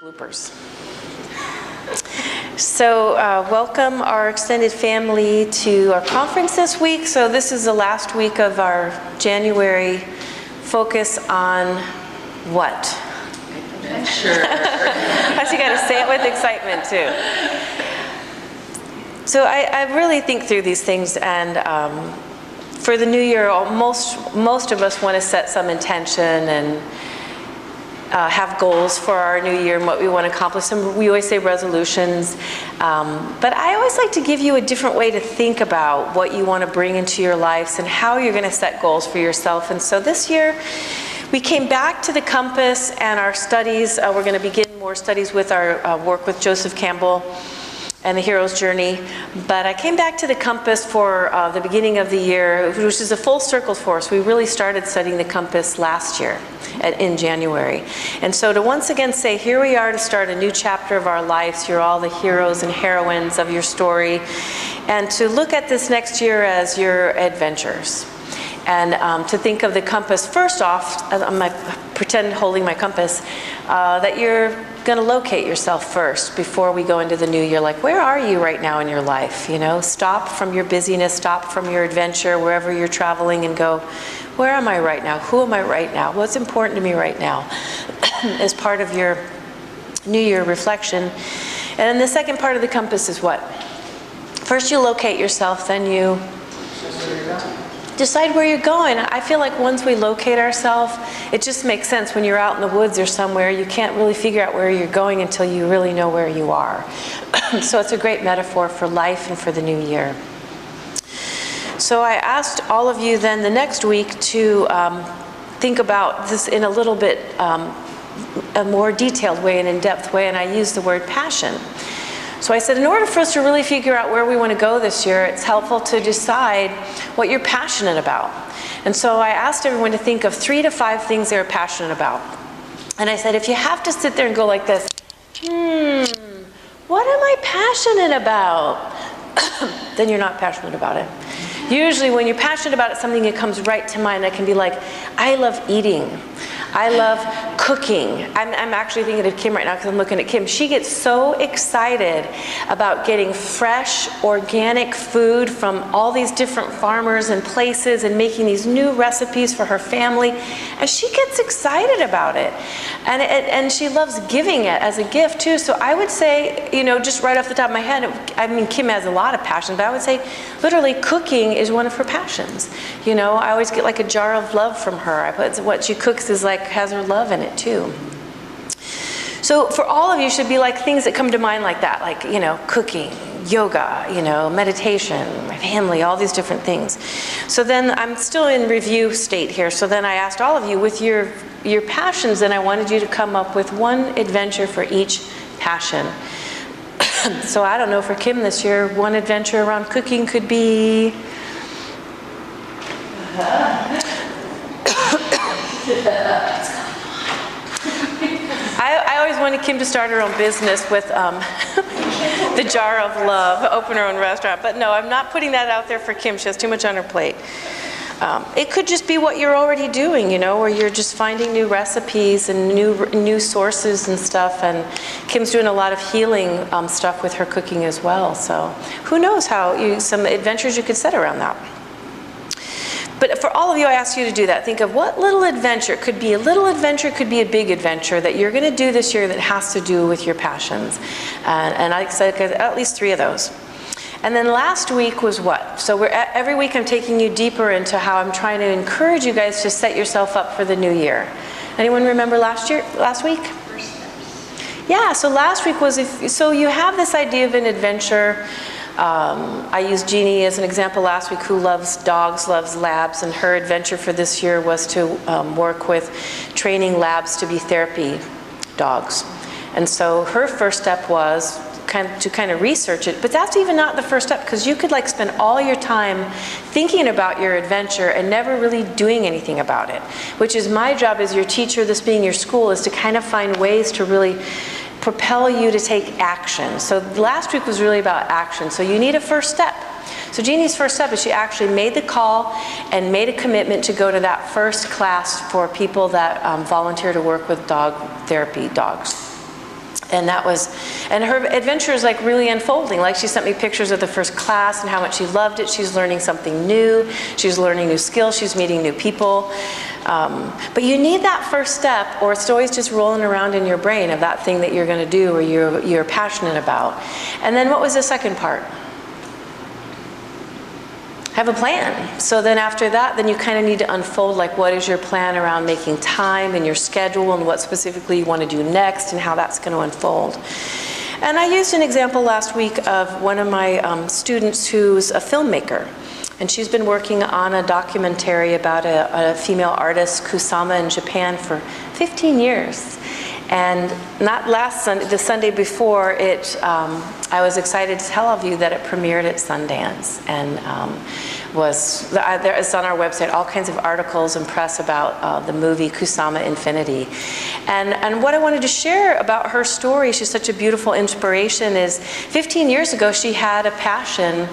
Bloopers. So welcome our extended family to our conference this week. So this is the last week of our January focus on what? Adventure. I see, you got to say it with excitement too. So I really think through these things, and for the new year, most of us want to set some intention and have goals for our new year and what we want to accomplish. We always say resolutions, but I always like to give you a different way to think about what you want to bring into your lives and how you're going to set goals for yourself. And so this year, we came back to the compass and our studies. We're going to begin more studies with our work with Joseph Campbell and the hero's journey. But I came back to the compass for the beginning of the year, which is a full circle for us. We really started studying the compass last year in January. And so to once again say, here we are to start a new chapter of our lives. You're all the heroes and heroines of your story. And to look at this next year as your adventures. And to think of the compass, first off, pretend holding my compass, that you're going to locate yourself first before we go into the new year. Like, where are you right now in your life? You know, stop from your busyness, stop from your adventure, wherever you're traveling, and go, where am I right now? Who am I right now? What's important to me right now? As part of your new year reflection. And then the second part of the compass is what? First you locate yourself, then you decide where you're going. I feel like once we locate ourselves, it just makes sense. When you're out in the woods or somewhere, you can't really figure out where you're going until you really know where you are. So it's a great metaphor for life and for the new year. So I asked all of you then the next week to think about this in a little bit a more detailed way, an in-depth way, and I used the word passion. So I said, in order for us to really figure out where we want to go this year, it's helpful to decide what you're passionate about. And so I asked everyone to think of 3 to 5 things they were passionate about. And I said, if you have to sit there and go like this, what am I passionate about? Then you're not passionate about it. Usually when you're passionate about it, something that comes right to mind that can be like, I love eating. I love cooking. I'm actually thinking of Kim right now because I'm looking at Kim. She gets so excited about getting fresh, organic food from all these different farmers and places and making these new recipes for her family. And she gets excited about it. And she loves giving it as a gift too. So I would say, you know, just right off the top of my head, I mean, Kim has a lot of passion, but I would say literally cooking is one of her passions. You know, I always get like a jar of love from her. What she cooks is like, has her love in it too. So for all of you should be like things that come to mind like that, like, you know, cooking, yoga, you know, meditation, my family, all these different things. So then I'm still in review state here. So then I asked all of you with your passions, and I wanted you to come up with one adventure for each passion. So I don't know, for Kim this year, one adventure around cooking could be I always wanted Kim to start her own business with the Jar of Love, open her own restaurant. But no, I'm not putting that out there for Kim. She has too much on her plate. It could just be what you're already doing, you know, where you're just finding new recipes and new sources and stuff. And Kim's doing a lot of healing stuff with her cooking as well. So who knows some adventures you could set around that. But for all of you, I ask you to do that. Think of what little adventure. It could be a little adventure, it could be a big adventure that you're going to do this year that has to do with your passions. And I said at least 3 of those. And then last week was what? So every week I'm taking you deeper into how I'm trying to encourage you guys to set yourself up for the new year. Anyone remember last week? First steps. Yeah, so last week was, so you have this idea of an adventure. I used Jeannie as an example last week, who loves dogs, loves labs, and her adventure for this year was to work with training labs to be therapy dogs. And so her first step was to kind of research it, but that's even not the first step, because you could like spend all your time thinking about your adventure and never really doing anything about it, which is my job as your teacher, this being your school, is to kind of find ways to really propel you to take action. So last week was really about action. So you need a first step. So Jeannie's first step is she actually made the call and made a commitment to go to that first class for people that volunteer to work with dog therapy dogs. And and her adventure is like really unfolding. Like she sent me pictures of the first class and how much she loved it. She's learning something new. She's learning new skills. She's meeting new people. But you need that first step, or it's always just rolling around in your brain of that thing that you're going to do or you're passionate about. And then what was the second part? Have a plan. So then after that, then you kind of need to unfold, like, what is your plan around making time and your schedule and what specifically you want to do next and how that's going to unfold. And I used an example last week of one of my students who's a filmmaker. And she's been working on a documentary about a female artist, Kusama, in Japan for 15 years. And not last Sunday, the Sunday before it, I was excited to tell all of you that it premiered at Sundance. And it's on our website, all kinds of articles and press about the movie Kusama Infinity. And what I wanted to share about her story, she's such a beautiful inspiration, is 15 years ago she had a passion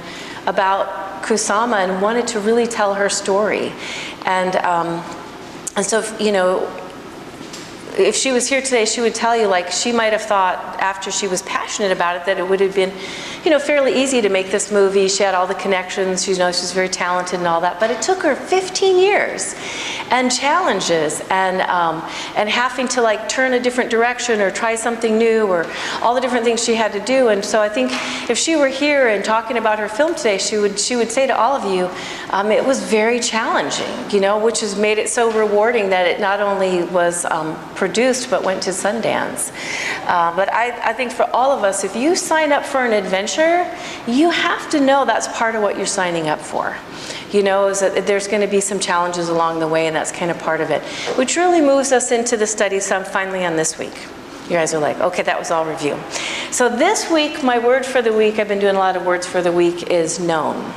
about Kusama and wanted to really tell her story. And so, you know, if she was here today, she would tell you, like, she might have thought after she was passionate about it that it would have been, you know, fairly easy to make this movie. She had all the connections, you know, she's very talented and all that, but it took her 15 years and challenges and having to, like, turn a different direction or try something new or all the different things she had to do. And so I think if she were here and talking about her film today, she would say to all of you, it was very challenging, you know, which has made it so rewarding that it not only was produced but went to Sundance. But I think for all of us, if you sign up for an adventure, you have to know that's part of what you're signing up for. You know, is that there's going to be some challenges along the way, and that's kind of part of it. Which really moves us into the study, so I'm finally on this week. You guys are like, okay, that was all review. So this week, my word for the week, I've been doing a lot of words for the week, is known.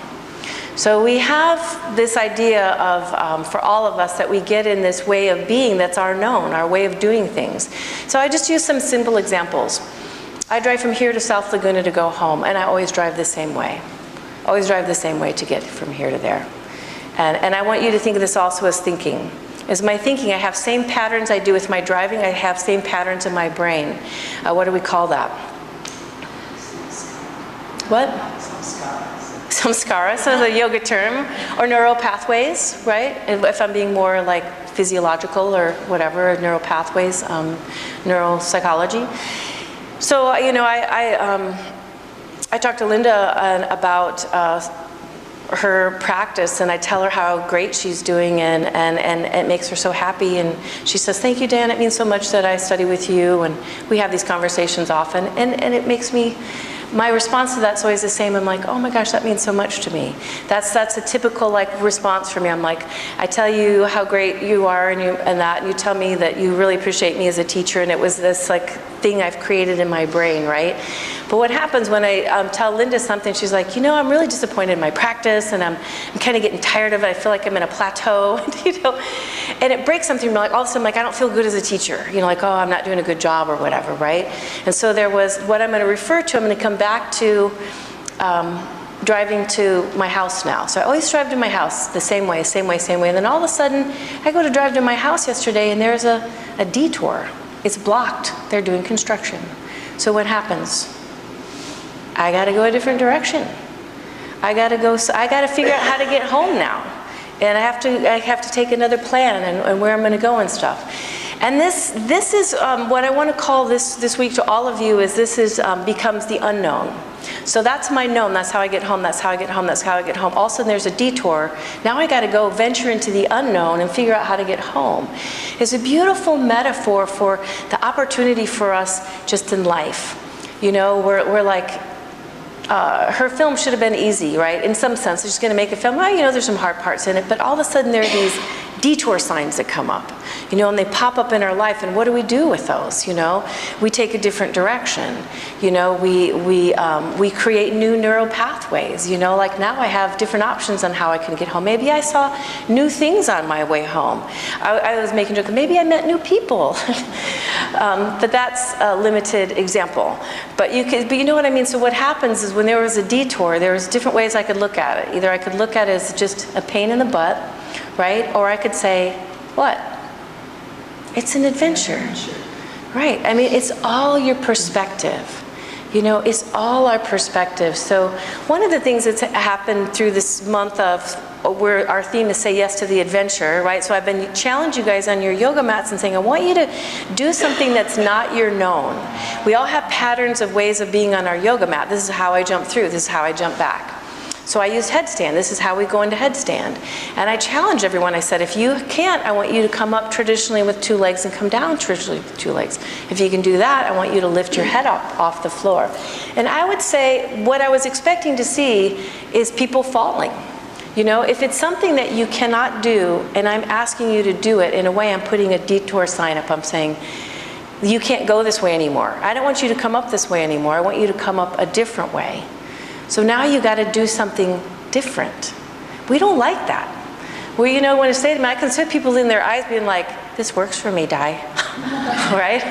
So we have this idea of, for all of us, that we get in this way of being that's our known, our way of doing things. So I just use some simple examples. I drive from here to South Laguna to go home, and I always drive the same way. Always drive the same way to get from here to there. And I want you to think of this also as thinking. As my thinking, I have same patterns I do with my driving, I have same patterns in my brain. What do we call that? What? Samskara, so the yoga term, or neural pathways, right? If I'm being more like physiological or whatever, neural pathways, neuropsychology. So, you know, I talked to Linda about her practice, and I tell her how great she's doing, and it makes her so happy. And she says, "Thank you, Dan. It means so much that I study with you." And we have these conversations often, and it makes me. My response to that's always the same. I'm like, oh my gosh, that means so much to me. That's a typical like response for me. I'm like, I tell you how great you are and you tell me that you really appreciate me as a teacher, and it was this like thing I've created in my brain, right? But what happens when I tell Linda something, she's like, you know, I'm really disappointed in my practice, and I'm kind of getting tired of it. I feel like I'm in a plateau, you know, and it breaks something. Like all of a sudden, like I don't feel good as a teacher, you know, like, oh, I'm not doing a good job or whatever, right? And so there was what I'm going to refer to. I'm going to come back to driving to my house now. So I always drive to my house the same way. And then all of a sudden, I go to drive to my house yesterday, and there's a detour. It's blocked. They're doing construction. So what happens? I got to go a different direction. I got to figure out how to get home now. And I have to take another plan and where I'm going to go and stuff. And this is what I want to call this week to all of you is this is becomes the unknown. So that's my known. That's how I get home. That's how I get home. That's how I get home. All of a sudden there's a detour. Now I got to go venture into the unknown and figure out how to get home. It's a beautiful metaphor for the opportunity for us just in life. You know, we're like, her film should have been easy, right? In some sense, she's going to make a film. Well, you know, there's some hard parts in it, but all of a sudden there are these detour signs that come up, you know, and they pop up in our life. And what do we do with those? You know, we take a different direction. You know, we create new neural pathways. You know, like now I have different options on how I can get home. Maybe I saw new things on my way home. I was making a joke. Maybe I met new people. But that's a limited example. But you know what I mean. So what happens is when there was a detour, there was different ways I could look at it. Either I could look at it as just a pain in the butt, right? Or I could say, what? It's an adventure. Right. I mean, it's all your perspective. You know, it's all our perspective. So one of the things that's happened through this month of where our theme is say yes to the adventure, right? So I've been challenging you guys on your yoga mats and saying, I want you to do something that's not your known. We all have patterns of ways of being on our yoga mat. This is how I jump through. This is how I jump back. So I used headstand. This is how we go into headstand. And I challenged everyone. I said, if you can't, I want you to come up traditionally with 2 legs and come down traditionally with 2 legs. If you can do that, I want you to lift your head up off the floor. And I would say what I was expecting to see is people falling. You know, if it's something that you cannot do, and I'm asking you to do it, in a way I'm putting a detour sign up. I'm saying, you can't go this way anymore. I don't want you to come up this way anymore. I want you to come up a different way. So now you got to do something different. We don't like that. Well, you know, when I say to them, I can see people in their eyes being like, this works for me, Di. Right?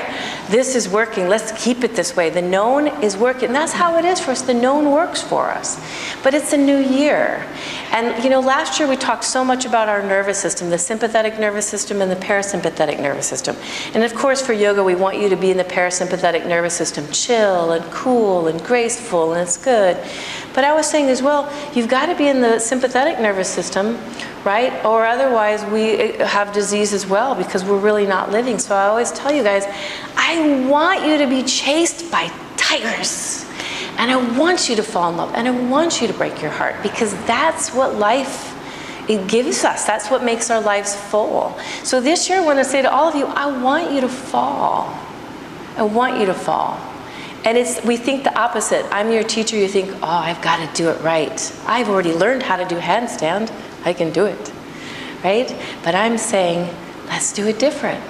This is working. Let's keep it this way. The known is working. And that's how it is for us. The known works for us. But it's a new year. And, you know, last year we talked so much about our nervous system, the sympathetic nervous system and the parasympathetic nervous system. And of course, for yoga, we want you to be in the parasympathetic nervous system, chill and cool and graceful, and it's good. But I was saying as well, you've got to be in the sympathetic nervous system, right? Or otherwise we have disease as well because we're really not living. So I always tell you guys, I want you to be chased by tigers. And I want you to fall in love. And I want you to break your heart because that's what life it gives us. That's what makes our lives full. So this year I want to say to all of you, I want you to fall. I want you to fall. And we think the opposite. I'm your teacher, you think, oh, I've got to do it right. I've already learned how to do handstand. I can do it, right? But I'm saying, let's do it different,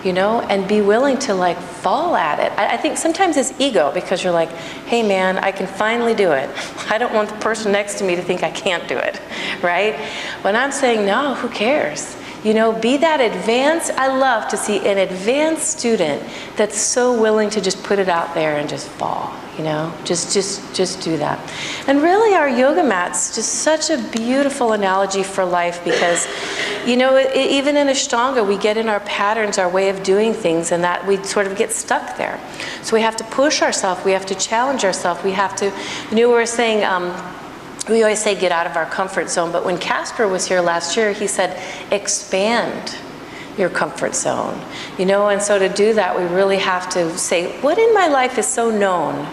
you know, and be willing to like fall at it. I think sometimes it's ego because you're like, hey man, I can finally do it. I don't want the person next to me to think I can't do it, right? When I'm saying, no, who cares? You know, be that advanced. I love to see an advanced student that's so willing to just put it out there and just fall, you know, just do that. And really our yoga mat's just such a beautiful analogy for life because, you know, even in Ashtanga, we get in our patterns, our way of doing things, and that we sort of get stuck there. So we have to push ourselves, we have to challenge ourselves, we have to, you know, we were saying, we always say get out of our comfort zone, but when Casper was here last year, he said, expand your comfort zone. You know, and so to do that, we really have to say, what in my life is so known,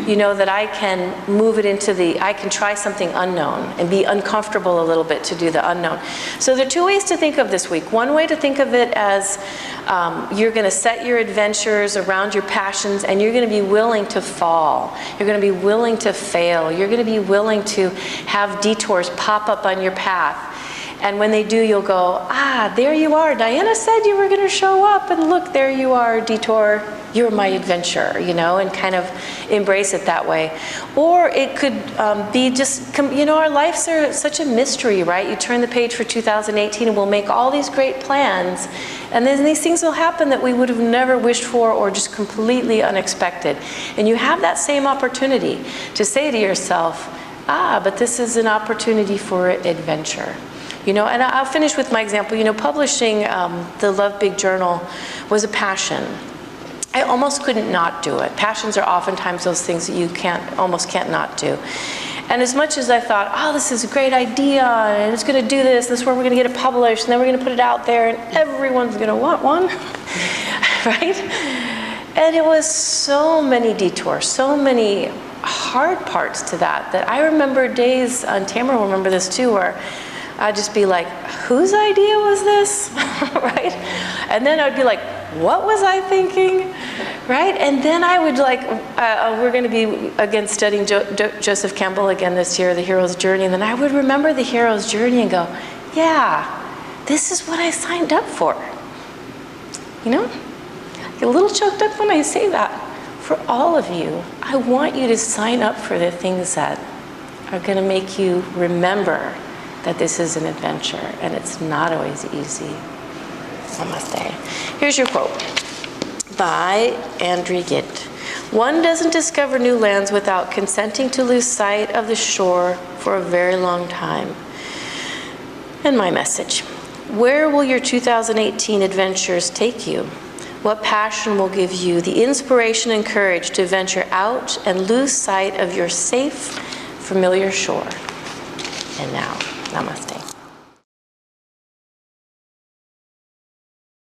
you know, that I can move it into I can try something unknown and be uncomfortable a little bit to do the unknown. So there are 2 ways to think of this week. One way to think of it as you're going to set your adventures around your passions and you're going to be willing to fall. You're going to be willing to fail. You're going to be willing to have detours pop up on your path. And when they do, you'll go, ah, there you are. Diana said you were going to show up, and look, there you are, detour. You're my adventure, you know, and kind of embrace it that way. Or it could be just, you know, our lives are such a mystery, right? You turn the page for 2018 and we'll make all these great plans. And then these things will happen that we would have never wished for or just completely unexpected. And you have that same opportunity to say to yourself, ah, but this is an opportunity for adventure. You know, and I'll finish with my example. You know, publishing the Love Big Journal was a passion. I almost couldn't not do it. Passions are oftentimes those things that you almost can't not do. And as much as I thought, oh, this is a great idea, and it's going to do this is where we're going to get it published, and then we're going to put it out there, and everyone's going to want one, right? And it was so many detours, so many hard parts to that I remember days, and Tamara will remember this too, where I'd just be like, whose idea was this, right? And then I'd be like, what was I thinking, right? And then I would like, we're going to be again studying Joseph Campbell again this year, The Hero's Journey, and then I would remember The Hero's Journey and go, yeah, this is what I signed up for. You know, I get a little choked up when I say that. For all of you, I want you to sign up for the things that are going to make you remember that this is an adventure, and it's not always easy. Namaste. Here's your quote by Andrew Gitt. One doesn't discover new lands without consenting to lose sight of the shore for a very long time. And my message: where will your 2018 adventures take you? What passion will give you the inspiration and courage to venture out and lose sight of your safe, familiar shore? And now, namaste.